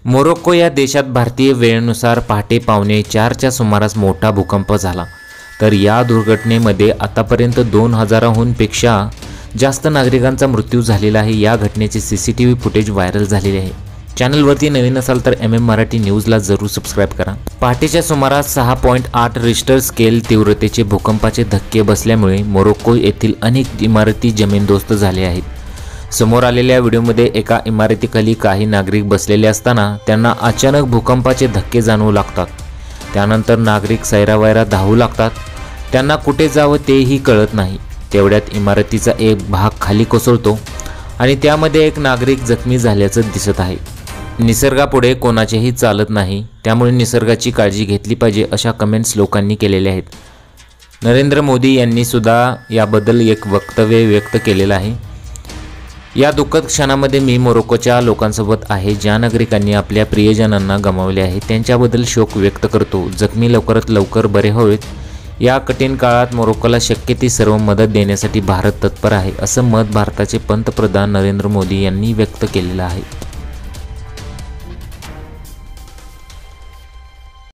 Morocco या देशात भारतीय वेळेनुसार पहाटे 4:45च्या सुमारास मोठा भूकंप झाला। तर या दुर्घटनेमध्ये आतापर्यंत 2000हून पेक्षा जास्त नागरिकांचा मृत्यू झालेला आहे। या घटनेचे सीसीटीव्ही फुटेज व्हायरल झालेले आहे। चॅनलवरती नवीन असाल तर मराठी न्यूजला जरूर सबस्क्राइब करा। पहाटेच्या सुमारास 6.8 रिश्टर स्केल तीव्रतेचे भूकंपाचे धक्के बसल्यामुळे मोरोक्को येथील अनेक इमारती जमीनदोस्त झाल्या आहेत। समोर आलेल्या व्हिडिओमध्ये एका इमारतीखाली काही नागरिक बसलेले असताना त्यांना अचानक भूकंपाचे धक्के जाणवू लागतात। त्यानंतर नागरिक सैरावैरा धावू लागतात। त्यांना कुठे जावं तेही कळत नाही। तेवढ्यात इमारतीचा एक भाग खाली कोसळतो आणि त्यामध्ये एक नागरिक जखमी झाल्याचं दिसत आहे। निसर्गापुढे कोणाचेही चालत नाही, त्यामुळे निसर्गाची काळजी घेतली पाहिजे अशा कमेंट्स लोकांनी केलेल्या आहेत। नरेंद्र मोदी यांनी सुद्धा याबद्दल एक वक्तव्य व्यक्त केलेलं आहे। या दुःखद क्षणामध्ये मी मोरोक्कोच्या लोकांसोबत आहे, ज्या नागरिकांनी आपल्या प्रियजनांना गमावले आहे त्यांच्याबद्दल शोक व्यक्त करतो। जखमी लवकरात लवकर बरे व्हावेत। या कठीण काळात मोरोक्कोला शक्य ती सर्व मदत देण्यासाठी भारत तत्पर आहे, असं मत भारताचे पंतप्रधान नरेंद्र मोदी यांनी व्यक्त केलेलं आहे।